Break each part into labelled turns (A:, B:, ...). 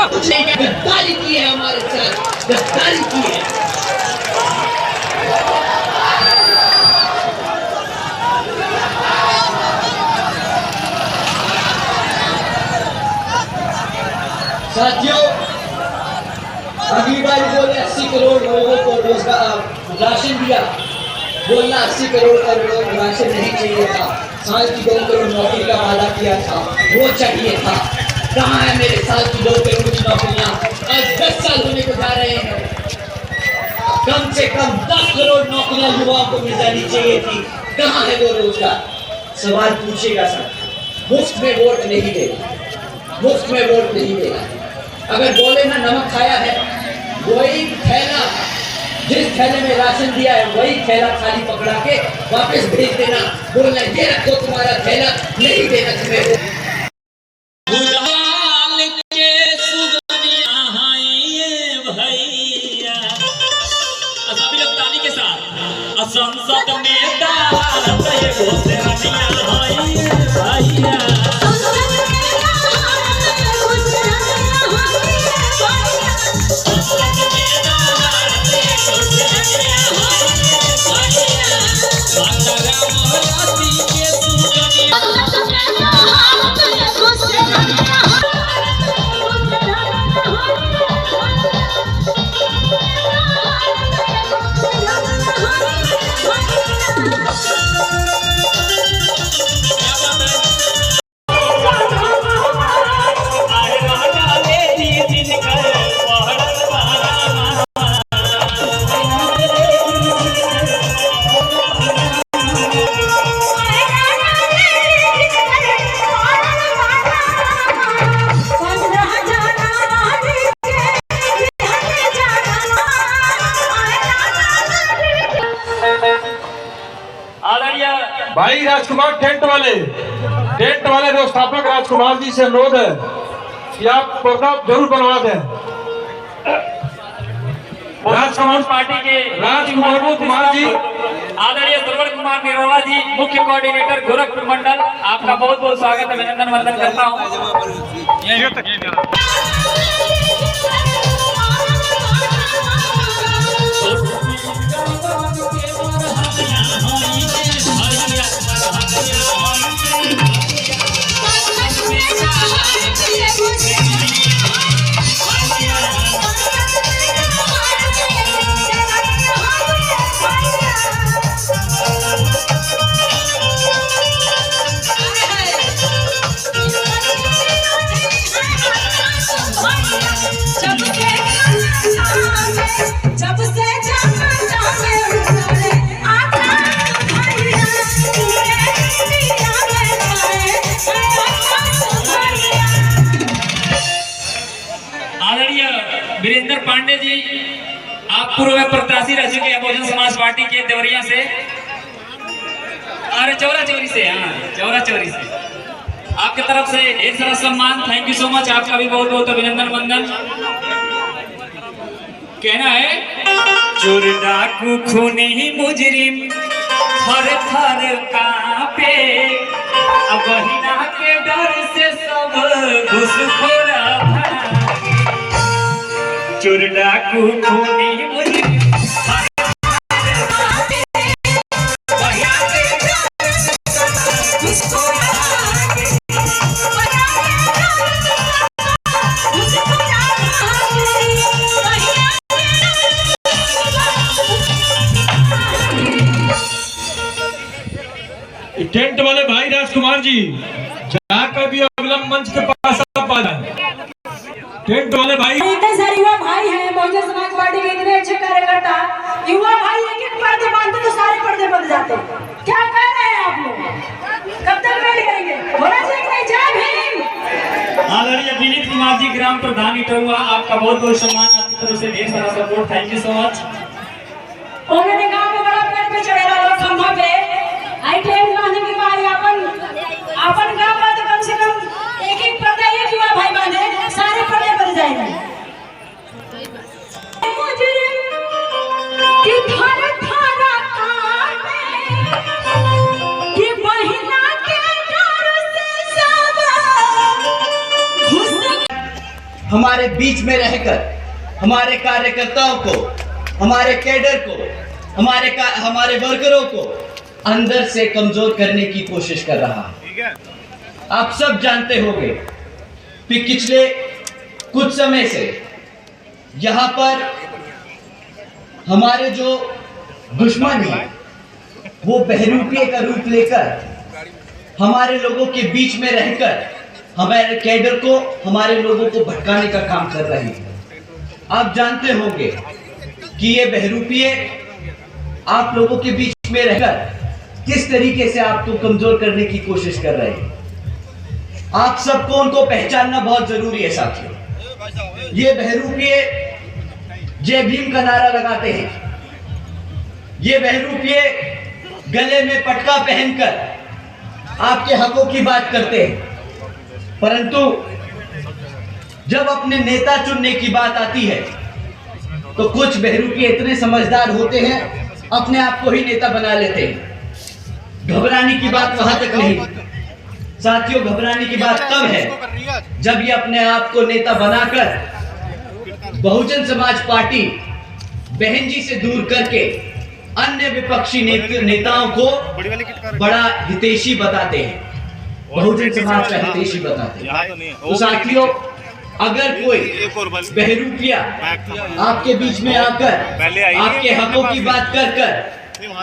A: गद्दारी की है, हमारे साथ गद्दारी की है। साथियों, अगली बार बोले 80 करोड़ लोगों को रोजगार राशन दिया, बोलना 80 करोड़ का राशन नहीं चाहिए था, साल की 2 करोड़ नौकरी का वादा किया था, वो चाहिए था। कहाँ है मेरे साल की 2 करोड़ की नौकरियां? आज 10 साल होने को जा रहे हैं। कम से कम 10 करोड़ नौकरियां युवाओं को मिल जानी चाहिए थी। कहाँ है वो रोजगार? सवाल पूछेगा सर, मुफ्त में वोट नहीं देगा, मुफ्त में वोट नहीं देगा। अगर बोले ना नमक खाया है, वही थैला, जिस थैले में राशन दिया है वही थैला खाली पकड़ा के वापस भेज देना, बोलना ये रखो तुम्हारा थैला, नहीं देना तुम्हें।
B: सभी लोग ताली के साथ संसद में दाद ये घोषणा भैया
C: भाई राजकुमार टेंट वाले व्यवस्थापक राजकुमार जी से अनुरोध है कि आप पर्दा जरूर बनवा दें।
B: राजकुमार पार्टी के
C: राजकुमार कुमार जी,
B: आदरणीय श्रवण कुमार निरोला जी, मुख्य कोऑर्डिनेटर गोरखपुर मंडल, आपका बहुत बहुत स्वागत है, अभिनंदन वंदन करता हूँ। वीरेंद्र पांडे जी, आप पूर्व प्रत्याशी रह चुके हैं बहुजन समाज पार्टी के देवरिया से, अरे चौरा चौरी से, हाँ चौरा चौरी से, आपके तरफ से एक सारा सम्मान, थैंक यू सो मच, आपका भी बहुत बहुत अभिनंदन वंदन। कहना है चोर डाकू खूनी मुजरिम हर थर कांपे, अब बहिना के डर से सब घुसखोरा चोर डाकू खूनी मुजरिम
C: टेंट वाले भाई राजकुमार जी जाकर भी अगला मंच के पास आप आ जाए। टेंट वाले भाई,
D: इतने सारे युवा भाई हैं बहुजन समाज पार्टी के, इतने अच्छे कार्यकर्ता, युवा भाई एक एक पर्दे बांधते तो सारे पर्दे बंद जाते। क्या कह रहे हैं आप लोग? कब तक वेट करेंगे? होना चाहिए नहीं? जय भीम।
B: आदरणीय विनीत कुमार जी, ग्राम प्रधान इटौआ, आपका बहुत बहुत सम्मान, आपकी तरफ से ढेर सारा support, thank you so much.
D: उन्होंने गांव में बड़ा पेड़ पे चढ़ेला लोग खंभा पे आई टेंट बांधने के बाद अपन गांव में तो कम से कम एक एक पर्दा एक युवा भाई बांधे, सारे पर्दे बंद जाएंगे।
A: हमारे बीच में रहकर हमारे कार्यकर्ताओं को, हमारे कैडर को, हमारे वर्करों को अंदर से कमजोर करने की कोशिश कर रहा है। आप सब जानते होंगे कि पिछले कुछ समय से यहाँ पर हमारे जो दुश्मन है वो बहरूपिये का रूप लेकर हमारे लोगों के बीच में रहकर हमारे कैडर को, हमारे लोगों को भटकाने का काम कर रहे हैं। आप जानते होंगे कि ये बहरूपिये आप लोगों के बीच में रहकर किस तरीके से आपको कमजोर करने की कोशिश कर रहे हैं। आप सबको उनको पहचानना बहुत जरूरी है साथियों। ये बहरूपिये जय भीम का नारा लगाते हैं। ये बहरूपिये गले में पटका पहनकर आपके हकों की बात करते हैं, परंतु जब अपने नेता चुनने की बात आती है तो कुछ बहरूपिये इतने समझदार होते हैं, अपने आप को ही नेता बना लेते हैं। घबराने की बात वहां तक नहीं साथियों, घबराने की बात तब है जब ये अपने आप को नेता बनाकर बहुजन समाज पार्टी बहन जी से दूर करके अन्य विपक्षी नेताओं को बड़ा हितैषी बताते हैं, बहुजन समाज का हितैषी बताते हैं। तो साथियों, अगर कोई बहरूपिया आपके बीच में आकर आपके हकों की बात कर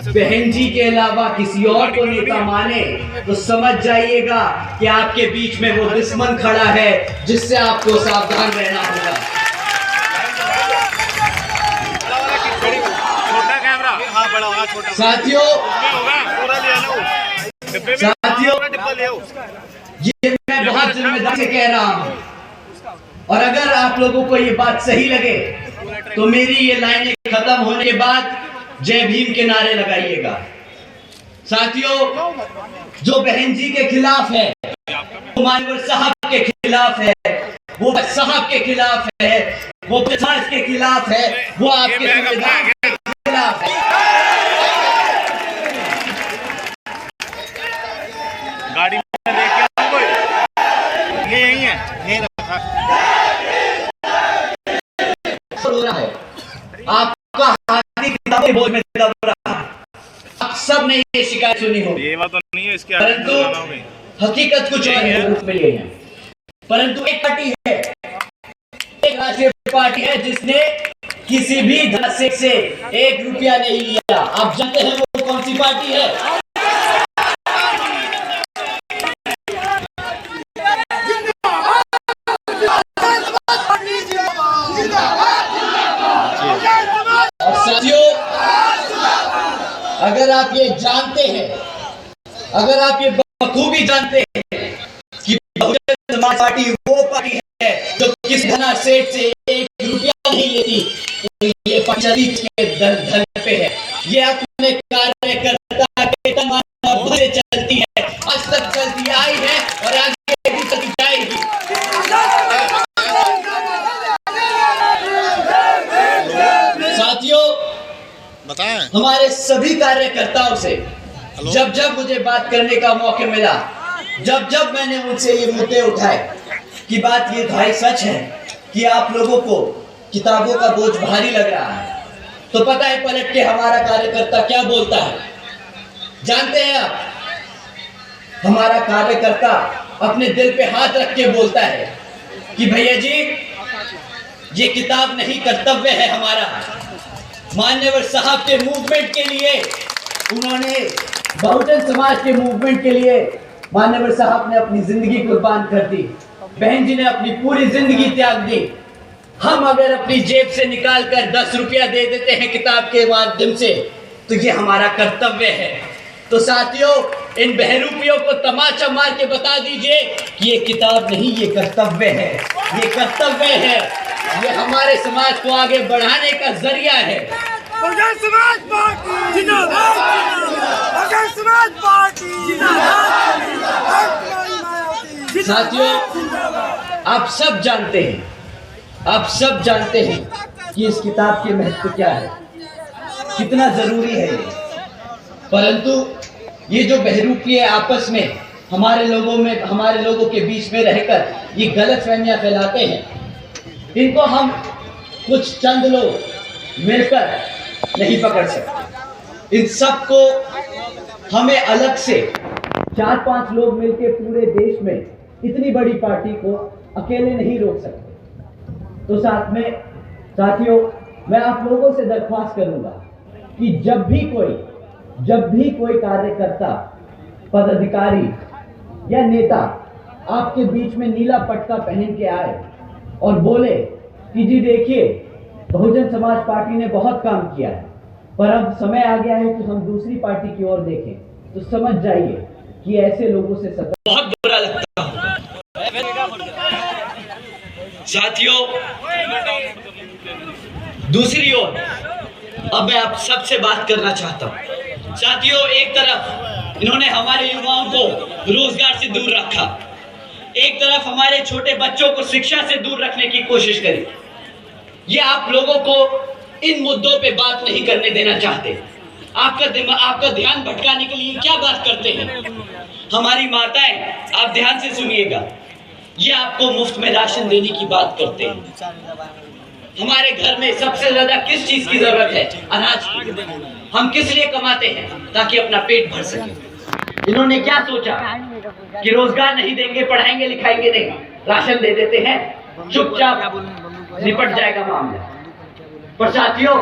A: बहन जी के अलावा किसी और को नेता माने तो समझ जाइएगा कि आपके बीच में वो दुश्मन खड़ा है जिससे आपको सावधान रहना होगा। साथियों, ये मैं बहुत जिम्मेदारी से कह रहा हूं, और अगर आप लोगों को ये बात सही लगे तो मेरी ये लाइनें खत्म होने के बाद जय भीम के नारे लगाइएगा। साथियों, जो बहन जी के खिलाफ है, वो मानवर साहब के खिलाफ है, वो साहब के खिलाफ है, वो समाज के खिलाफ है, वो आपके संविधान के खिलाफ है।
E: गाड़ी में लेके आओ कोई, ये यही है, यही रखा
A: हो रहा है। आपका हाथी किताबी बोझ में दब रहा है। आप सब ने ये शिकायत सुनी होगी,
E: ये बात तो नहीं है इसके
A: परंतु हकीकत कुछ और है, रूप में ये है। परंतु एक पार्टी है, एक राष्ट्रीय पार्टी है जिसने किसी भी धनराशि से 1 रुपया नहीं लिया। आप जानते हैं वो कौन सी पार्टी है? साथियों, अगर आप ये जानते हैं, अगर आप ये बखूबी जानते हैं कि बहुजन समाज पार्टी वो पार्टी है जो किस धना सेठ से 1 रुपया नहीं लेती, तो ये पार्टी के धन पे है। ये अपने कार्यकर्ता के तमाम और से चलती है, आज तक चलती आई है और आगे भी चलती जाएगी। साथियों,
E: बताएं
A: हमारे सभी कार्यकर्ताओं से जब जब मुझे बात करने का मौका मिला, जब जब मैंने उनसे ये मुद्दे उठाए कि बात ये भाई सच है कि आप लोगों को किताबों का बोझ भारी लग रहा है, तो पता है पलट के हमारा कार्यकर्ता क्या बोलता है? जानते हैं आप, हमारा कार्यकर्ता अपने दिल पे हाथ रख के बोलता है कि भैया जी, ये किताब नहीं, कर्तव्य है हमारा। मान्यवर साहब के मूवमेंट के लिए, उन्होंने बहुजन समाज के मूवमेंट के लिए मान्यवर साहब ने अपनी जिंदगी कुर्बान कर दी, बहन जी ने अपनी पूरी जिंदगी त्याग दी। हम अगर अपनी जेब से निकाल कर 10 रुपया दे देते हैं किताब के माध्यम से, तो ये हमारा कर्तव्य है। तो साथियों, इन बहरूपियों को तमाचा मार के बता दीजिए कि ये किताब नहीं, ये कर्तव्य है, ये कर्तव्य है, ये हमारे समाज को आगे बढ़ाने का जरिया है।
F: बहुजन समाज पार्टी जिंदाबाद, बहुजन समाज पार्टी जिंदाबाद।
A: साथियों, आप सब जानते हैं, आप सब जानते हैं कि इस किताब के महत्व क्या है, कितना जरूरी है ये। परंतु ये जो बहरूपिये आपस में हमारे लोगों के बीच में रहकर ये गलतफहमियां फैलाते हैं, इनको हम कुछ चंद लोग मिलकर नहीं पकड़ सकते। इन सबको हमें अलग से 4-5 लोग मिलकर पूरे देश में इतनी बड़ी पार्टी को अकेले नहीं रोक सकते। तो साथियों, मैं आप लोगों से दरख्वास्त करूंगा कि जब भी कोई कार्यकर्ता, पदाधिकारी या नेता आपके बीच में नीला पटका पहन के आए और बोले कि जी देखिए, बहुजन समाज पार्टी ने बहुत काम किया है, पर अब समय आ गया है कि हम दूसरी पार्टी की ओर देखें, तो समझ जाइए कि ऐसे लोगों से
B: बहुत बुरा लगता है। साथियों, दूसरी ओर अब मैं आप सबसे बात करना चाहता हूं। साथियों, एक तरफ इन्होंने हमारे युवाओं को रोजगार से दूर रखा, एक तरफ हमारे छोटे बच्चों को शिक्षा से दूर रखने की कोशिश करी। ये आप लोगों को इन मुद्दों पे बात नहीं करने देना चाहते। आपका ध्यान भटकाने के लिए क्या बात करते हैं? हमारी माताएं, आप ध्यान से सुनिएगा, ये आपको मुफ्त में राशन देने की बात करते हैं। हमारे घर में सबसे ज्यादा किस चीज की जरूरत है? अनाज की। हम किस लिए कमाते हैं? ताकि अपना पेट भर सके। इन्होंने क्या सोचा कि रोजगार नहीं देंगे, पढ़ाएंगे लिखाएंगे नहीं, राशन दे देते हैं, चुपचाप निपट जाएगा मामला। पर साथियों,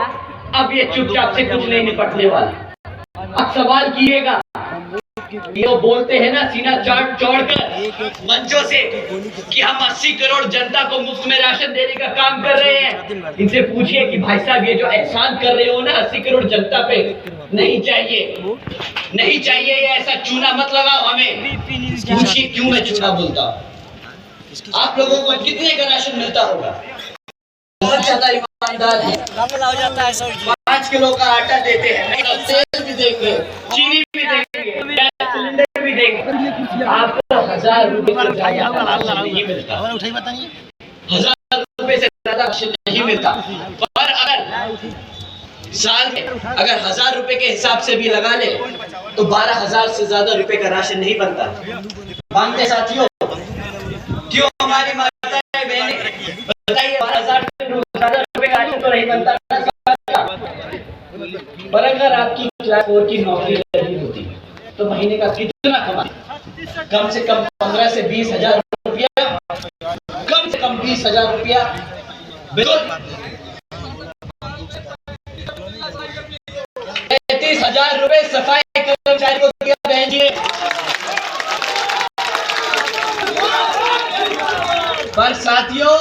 B: अब ये चुपचाप से कुछ नहीं निपटने वाला। अब सवाल कीजिएगा, ये बोलते हैं ना सीना चौड़कर मंचों से कि हम 80 करोड़ जनता को मुफ्त में राशन देने का काम कर रहे हैं। इनसे पूछिए कि भाई साहब, ये जो एहसान कर रहे हो ना 80 करोड़ जनता पे, नहीं चाहिए ये ऐसा चूना मत लगाओ हमें। पूछिए क्यों मैं चूना बोलता हूँ। आप लोगों को कितने का राशन मिलता होगा? बहुत ज्यादा ईमानदार है। 5 किलो का आटा देते हैं, तेल भी देंगे, चीनी भी देंगे, गैस सिलेंडर भी देंगे। आपको 1000 रुपए से ज्यादा नहीं मिलता, 1000 रुपए से ज्यादा राशन नहीं मिलता। पर अगर साल में 1000 रुपए के हिसाब से भी लगा ले तो 12,000 से ज्यादा रुपए का राशन नहीं बनता। मानते साथियों? क्यों हमारी माताएं बहनें बताइए, 12,000 रुपए का राशन तो नहीं बनता। पर अगर आपकी क्लास 4 की नौकरी लगी होती तो महीने का कितना कमाते? कम से कम 15 से 20,000 रुपया, कम से कम 20,000 रुपया। 33,000 रुपए सफाई कर्मचारी को दिया बहन जी। पर साथियों,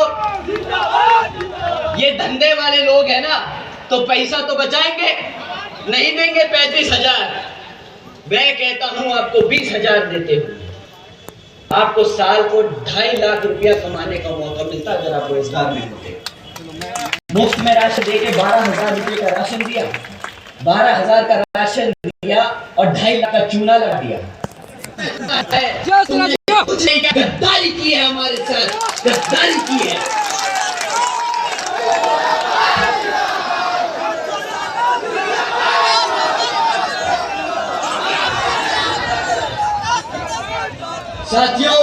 B: ये धंधे वाले लोग हैं ना, तो पैसा तो बचाएंगे, नहीं देंगे 35,000। मैं कहता हूं आपको 20,000 देते हुए आपको साल को 2.5 लाख रुपया कमाने का मौका मिलता अगर आप रोजगार में होते। मुफ्त में राशन देके 12,000 रुपये का राशन दिया, 12,000 का राशन दिया और 2.5 लाख का चूना लगा दिया। कुछ नहीं, गद्दारी की है हमारे साथ, गद्दारी की है। साथियों,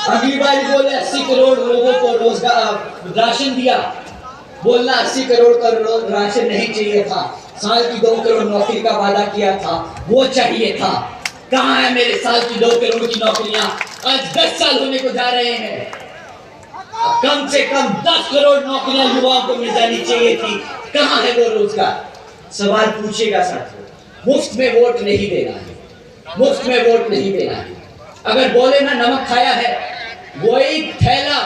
B: अगली बार बोले 80 करोड़ लोगों को रोजगार राशन दिया, बोलना 80 करोड़ का राशन नहीं चाहिए था, साल की 2 करोड़ नौकरी का वादा किया था, वो चाहिए था। कहाँ है मेरे साल की 2 करोड़ की नौकरियां? आज 10 साल होने को जा रहे हैं। कम से कम 10 करोड़ नौकरियां युवाओं को मिल जानी चाहिए थी। कहाँ है वो रोजगार? सवाल पूछेगा साथियों। मुफ्त में वोट नहीं देना है, मुफ्त में वोट नहीं देना है। अगर बोले ना नमक खाया है, वही थैला,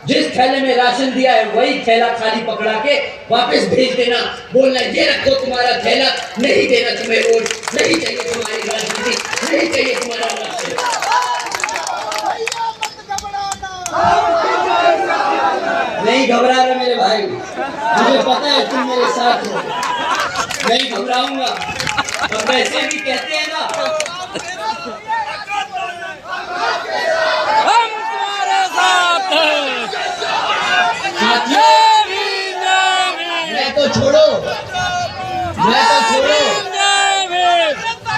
B: जिस थैले में राशन दिया है वही थैला खाली पकड़ा के वापस भेज देना। बोलना ये रखो तुम्हारा थैला, नहीं देना तुम्हें वोट, नहीं चाहिए तुम्हारी राजनीति, नहीं चाहिए तुम्हारा राशन। नहीं घबरा रहे मेरे भाई, मुझे पता है तुम मेरे साथ हो, नहीं घबराऊंगा। और वैसे भी कहते हैं ना,
F: हम तुम्हारे साथ हैं।
A: मैं तो छोड़ो,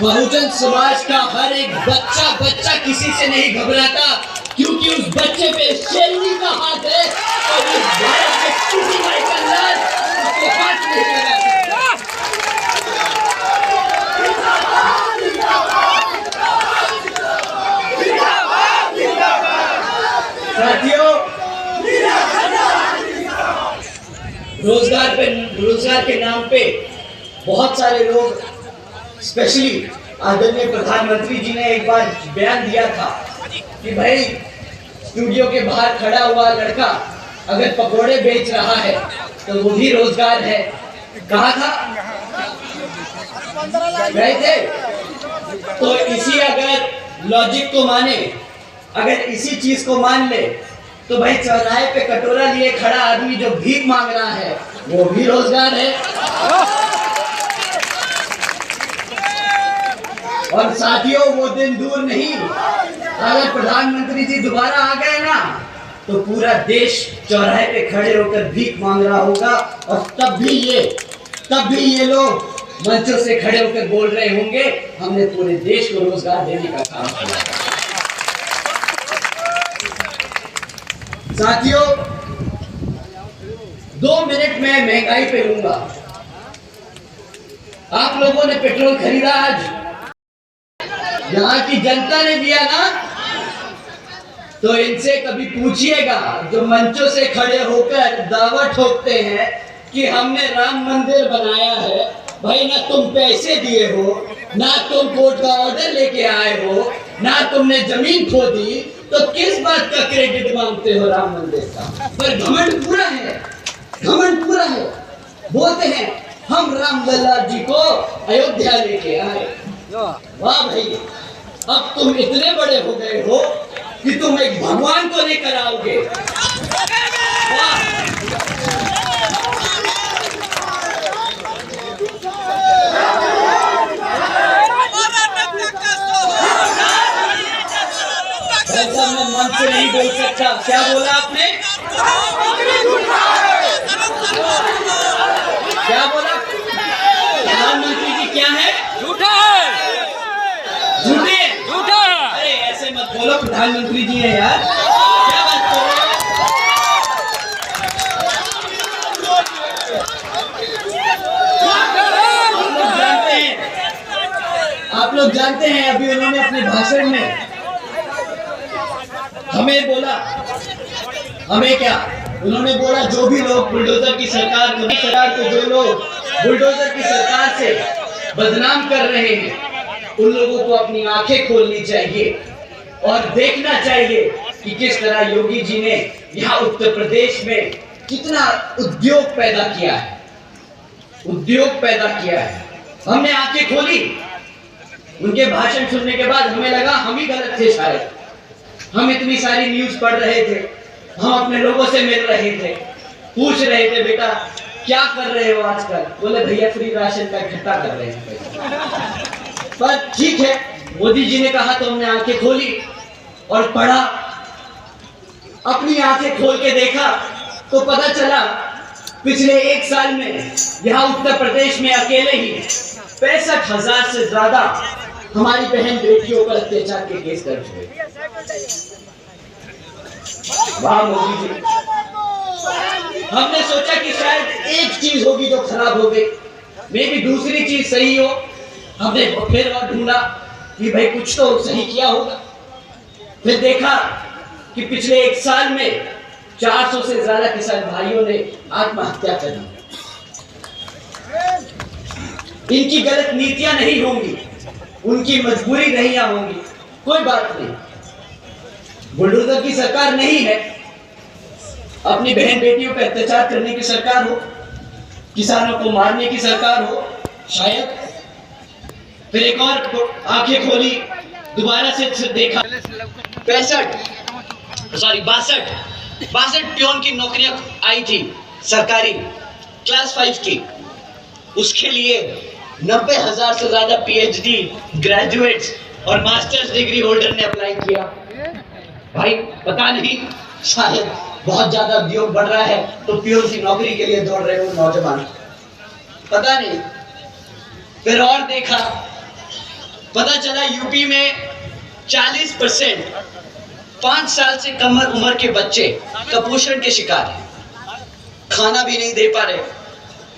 A: बहुजन समाज का हर एक बच्चा किसी से नहीं घबराता, क्योंकि उस बच्चे पे शेरनी का हाथ है। साथियों, रोजगार के नाम पे बहुत सारे लोग, स्पेशली आदरणीय प्रधानमंत्री जी ने एक बार बयान दिया था कि भाई स्टूडियो के बाहर खड़ा हुआ लड़का अगर पकोड़े बेच रहा है तो वो भी रोजगार है। कहा था गए थे। तो इसी अगर लॉजिक को माने, अगर इसी चीज को मान ले तो भाई चौराहे पे कटोरा लिए खड़ा आदमी जो भीख मांग रहा है वो भी रोजगार है। और साथियों, वो दिन दूर नहीं, अगर प्रधानमंत्री जी दोबारा आ गए ना तो पूरा देश चौराहे पे खड़े होकर भीख मांग रहा होगा। और तब भी ये लोग मंचों से खड़े होकर बोल रहे होंगे हमने पूरे देश को रोजगार देने का काम किया। साथियों, 2 मिनट में महंगाई पे लूंगा। आप लोगों ने पेट्रोल खरीदा आज, यहाँ की जनता ने दिया ना, तो इनसे कभी पूछिएगा जो मंचों से खड़े होकर दावा ठोकते हैं कि हमने राम मंदिर बनाया है। भाई ना तुम पैसे दिए हो, ना तुम कोर्ट का ऑर्डर लेके आए हो, ना तुमने जमीन खोदी, तो किस बात का क्रेडिट मांगते हो राम मंदिर का? पर घमंड पूरा है। बोलते हैं हम राम लल्ला जी को अयोध्या लेके आए। वाह भाई, अब तुम इतने बड़े हो गए हो कि तुम एक भगवान को लेकर आओगे। ऐसा मैं मन से नहीं बोल सकता। क्या बोला आपने? क्या बोला? प्रधानमंत्री जी क्या है?
F: झूठा
A: झूठे?
F: है।
A: अरे ऐसे मत बोलो, प्रधानमंत्री जी है यार, क्या बात कर रहे हो? आप लोग जानते हैं अभी उन्होंने अपने भाषण में हमें बोला, हमें क्या, उन्होंने बोला जो भी लोग बुलडोजर की सरकार को जो लोग बुलडोजर की सरकार से बदनाम कर रहे हैं उन लोगों को अपनी आंखें खोलनी चाहिए और देखना चाहिए कि किस तरह योगी जी ने यहाँ उत्तर प्रदेश में कितना उद्योग पैदा किया है। हमने आंखें खोली, उनके भाषण सुनने के बाद हमें लगा हम ही गलत थे शायद। हम इतनी सारी न्यूज पढ़ रहे थे, हम अपने लोगों से मिल रहे थे, पूछ रहे थे बेटा क्या कर रहे हो आजकल? बोले भैया फ्री राशन का इकट्ठा कर रहे हैं। पर ठीक है, मोदी जी ने कहा तो हमने आंखें खोली और पढ़ा। अपनी आंखें खोल के देखा तो पता चला पिछले 1 साल में यहाँ उत्तर प्रदेश में अकेले ही 65,000 से ज्यादा हमारी बहन बेटियों पर अत्याचार के केस दर्ज हुए। वाह मोदी जी, हमने सोचा कि शायद एक चीज होगी जो खराब हो गई, मे भी दूसरी चीज सही हो। हमने फिर और ढूंढा कि भाई कुछ तो सही किया होगा। फिर देखा कि पिछले 1 साल में 400 से ज्यादा किसान भाइयों ने आत्महत्या कर ली। इनकी गलत नीतियां नहीं होंगी, उनकी मजबूरी नहीं होंगी, कोई बात नहीं। बुलडोजर की सरकार नहीं है, अपनी बहन बेटियों पर अत्याचार करने की सरकार हो, किसानों को मारने की सरकार हो शायद। फिर एक और आंखें खोली, दोबारा से देखा 62 प्योन की नौकरियां आई थी सरकारी क्लास 5 की। उसके लिए 90,000 से ज्यादा पीएचडी ग्रेजुएट्स और मास्टर्स डिग्री होल्डर ने अप्लाई किया। भाई पता नहीं, शायद बहुत ज्यादा उद्योग बढ़ रहा है तो प्योन की नौकरी के लिए दौड़ रहे हो नौजवान, पता नहीं। फिर और देखा, पता चला यूपी में 40% 5 साल से कम उम्र के बच्चे कुपोषण के शिकार हैं, खाना भी नहीं दे पा रहे।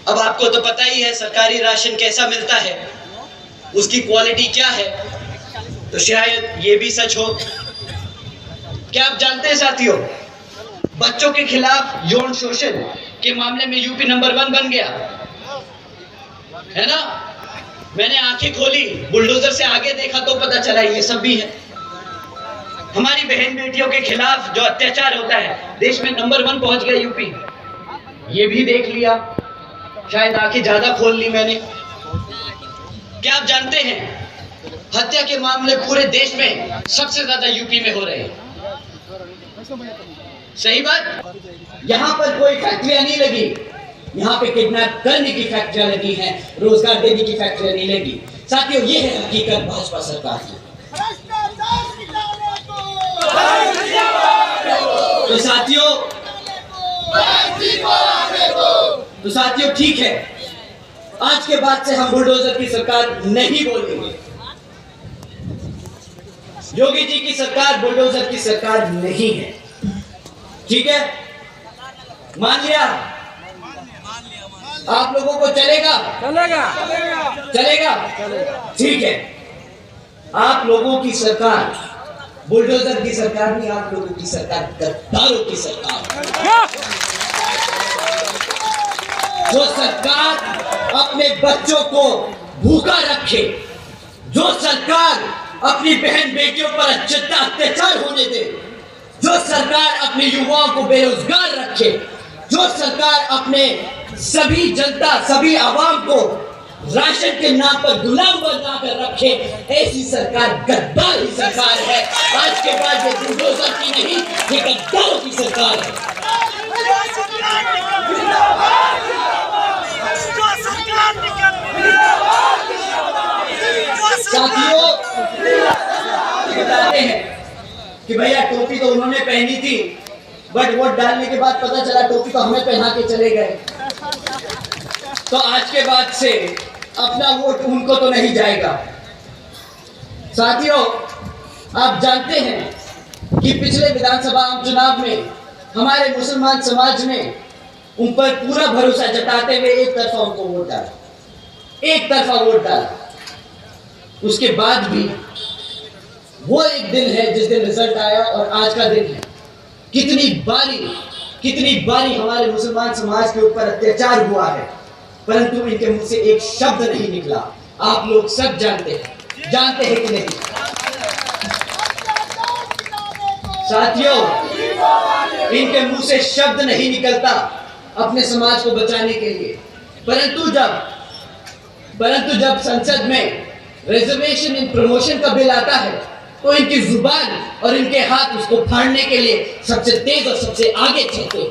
A: अब आपको तो पता ही है सरकारी राशन कैसा मिलता है, उसकी क्वालिटी क्या है। तो शायद ये भी सच हो
B: क्या आप जानते हैं साथियों, बच्चों के खिलाफ यौन शोषण के मामले में यूपी नंबर 1 बन गया है ना। मैंने आंखें खोली, बुलडोजर से आगे देखा तो पता चला ये सब भी है। हमारी बहन बेटियों के खिलाफ जो अत्याचार होता है, देश में नंबर 1 पहुंच गया यूपी। ये भी देख लिया, शायद आंखें ज्यादा खोल ली मैंने। क्या आप जानते हैं, हत्या के मामले पूरे देश में सबसे ज्यादा यूपी में हो रहे हैं। सही बात।
A: यहाँ पर कोई फैक्ट्रियां नहीं लगी, यहाँ पे किडनैप करने की फैक्ट्रियां लगी हैं, रोजगार देने की फैक्ट्रियां नहीं लगी। साथियों, ये है हकीकत भाजपा सरकार की। तो साथियों ठीक है, आज के बाद से हम बुलडोजर की सरकार नहीं बोलेंगे। योगी जी की सरकार बुलडोजर की सरकार नहीं है, ठीक है? मान लिया आप लोगों को? चलेगा? चलेगा। ठीक है, आप लोगों की सरकार बुलडोजर की सरकार नहीं, आप लोगों की सरकार गद्दारों की सरकार। जो सरकार अपने बच्चों को भूखा रखे, जो सरकार अपनी बहन बेटियों पर अत्याचार होने दे, जो सरकार अपने युवाओं को बेरोजगार रखे, जो सरकार अपने सभी जनता, सभी आवाम को राशन के नाम पर गुलाम बना कर रखे, ऐसी सरकार गद्दार ही सरकार है। आज के बाद ये बुलडोजर की नहीं, ये गद्दारों की सरकार है। साथियों, बताते हैं कि भैया टोपी तो उन्होंने पहनी थी, बट वोट डालने के बाद पता चला टोपी तो हमें पहना के चले गए। तो आज के बाद से अपना वोट उनको तो नहीं जाएगा। साथियों, आप जानते हैं कि पिछले विधानसभा आम चुनाव में हमारे मुसलमान समाज ने उन पर पूरा भरोसा जताते हुए एक तरफा उनको वोट डाला, एक तरफा वोट डाला। उसके बाद भी वो एक दिन है जिस दिन रिजल्ट आया और आज का दिन है। कितनी बारी हमारे मुसलमान समाज के ऊपर अत्याचार हुआ है, परंतु इनके मुंह से एक शब्द नहीं निकला। आप लोग सब जानते हैं कि नहीं? साथियों, इनके मुंह से शब्द नहीं निकलता अपने समाज को बचाने के लिए, परंतु जब संसद में रिजर्वेशन इन प्रमोशन का बिल आता है तो इनकी जुबान और इनके हाथ उसको फाड़ने के लिए सबसे तेज और सबसे आगे चलते।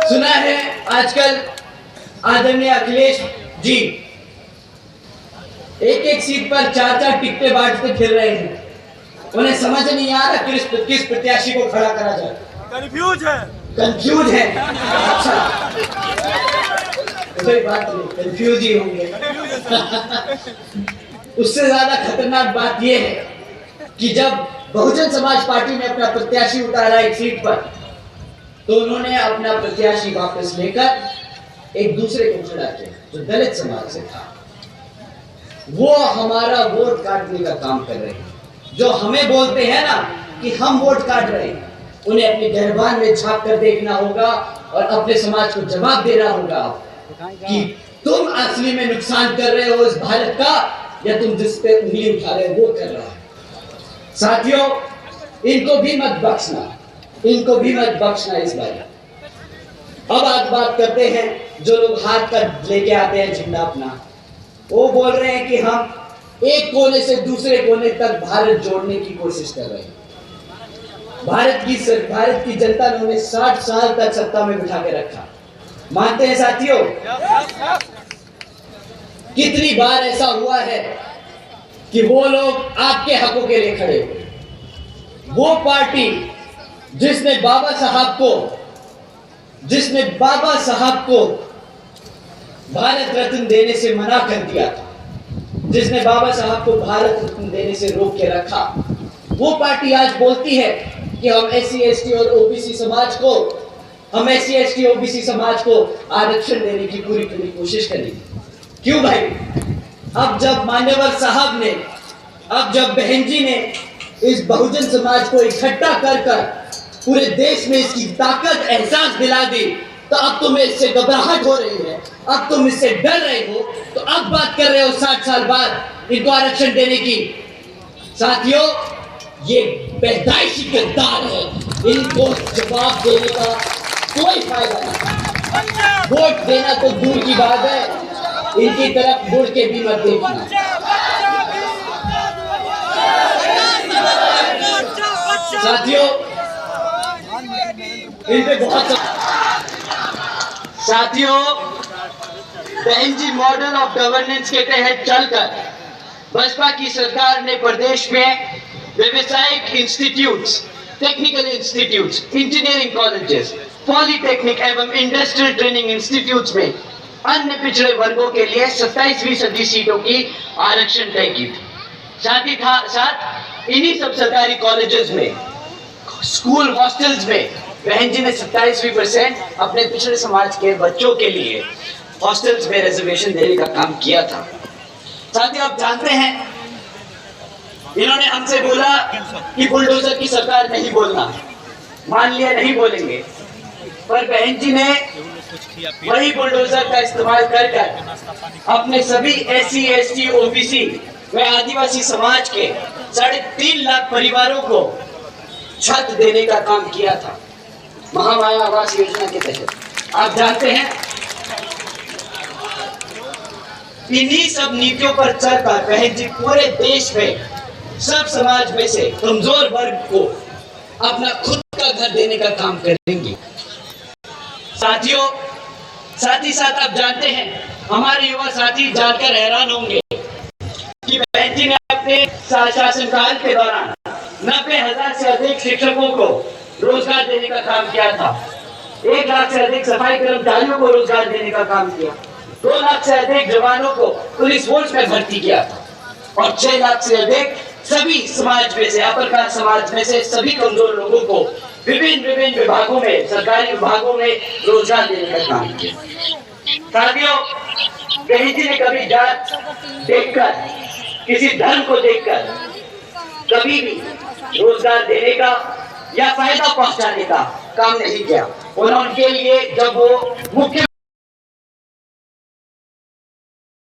A: सुना है आजकल आदरणीय अखिलेश जी एक सीट पर 4 टिकटें बांटते फिर रहे हैं। उन्हें समझ नहीं आ रहा किस प्रत्याशी को खड़ा करा जाए। कंफ्यूज है। अच्छा, कोई बात नहीं, कंफ्यूज ही होंगे। उससे ज्यादा खतरनाक बात यह है कि जब बहुजन समाज पार्टी ने अपना प्रत्याशी उतारा एक सीट पर, तो उन्होंने अपना प्रत्याशी वापस लेकर एक दूसरे को खड़ा किया जो दलित समाज से था। वो हमारा वोट काटने का काम कर रहे हैं। जो हमें बोलते हैं ना कि हम वोट काट रहे हैं, उन्हें अपने गहरबान में झांक कर देखना होगा और अपने समाज को जवाब देना होगा कि तुम असली में नुकसान कर रहे हो इस भारत का, या तुम जिस पे उंगली उठा रहे हो वो कर रहा है। साथियों, इनको भी मत बख्शना इस बार। अब आज बात करते हैं जो लोग हाथ पर लेके आते हैं झंडा अपना, वो बोल रहे हैं कि हम एक कोने से दूसरे कोने तक भारत जोड़ने की कोशिश कर रहे हैं। भारत की जनता ने उन्हें 60 साल तक सत्ता में बिठा के रखा। मानते हैं साथियों? कितनी बार ऐसा हुआ है कि वो लोग आपके हकों के लिए खड़े हुए। वो पार्टी जिसने बाबा साहब को भारत रत्न देने से मना कर दिया था, जिसने बाबा साहब को भारत रत्न देने से रोक के रखा, वो पार्टी आज बोलती है कि हम SC ST और OBC समाज को आरक्षण देने की पूरी कोशिश करेंगे। क्यों भाई? अब जब मान्यवर साहब ने, अब जब बहन जी ने इस बहुजन समाज को इकट्ठा कर पूरे देश में इसकी ताकत एहसास दिला दी, तो अब तुम्हें इससे घबराहट हो रही है, अब तुम इससे डर रहे हो, तो अब बात कर रहे हो 60 साल बाद इनको आरक्षण देने की। साथियों, ये पैदाइशी गद्दार है, इनको जवाब देने का कोई फायदा नहीं। वोट देना तो दूर की बात है, इनकी तरफ मुड़ के भी मत देखना। साथियों, इन पे बहुत साथियों, बहन जी मॉडल ऑफ गवर्नेंस के तहत चलकर बसपा की सरकार ने प्रदेश में व्यावसायिक institutes, technical institutes, engineering colleges, polytechnic एवं इंडस्ट्रियल ट्रेनिंग इंस्टीट्यूट्स में अन्य पिछड़े वर्गों के लिए 27% सीटों की आरक्षण तय की थी। साथ ही साथ इन्हीं सब सरकारी कॉलेजेस में, स्कूल हॉस्टल्स में बहन जी ने 27% अपने पिछड़े समाज के बच्चों के लिए हॉस्टल्स में रिजर्वेशन देने का काम किया था। साथ ही आप जानते हैं, इन्होंने हमसे बोला कि बुलडोजर की सरकार नहीं बोलना, मान लिया नहीं बोलेंगे, पर बहन जी ने वही बुलडोजर का इस्तेमाल कर अपने सभी SC, ST, OBC व आदिवासी समाज के 3.5 लाख परिवारों को छत देने का काम किया था महामाया आवास योजना के तहत। आप जानते हैं, इन्हीं सब नीतियों पर चलकर बहन जी पूरे देश में सब समाज में से कमजोर वर्ग को अपना खुद का घर देने का काम करेंगे। साथियों, साथ ही साथ आप जानते हैं, हमारे युवा साथी जानकर हैरान होंगे कि बहन जी ने अपने शासनकाल के दौरान 90,000 से अधिक शिक्षकों को रोजगार देने का काम किया था, 1 लाख से अधिक सफाई कर्मचारियों को रोजगार देने का काम किया, 2 लाख से अधिक जवानों को पुलिस फोर्स में भर्ती किया था और 6 लाख से अधिक सभी समाज में से, अपर कास्ट समाज में से सभी कमजोर लोगों को विभिन्न विभागों में, सरकारी विभागों में रोजगार देने का काम किया। साथियों, बहन जी ने कभी जात देखकर, किसी धर्म को देखकर कभी भी रोजगार देने का या फायदा पहुंचाने का काम नहीं किया। उन्होंने उनके लिए जब वो मुख्य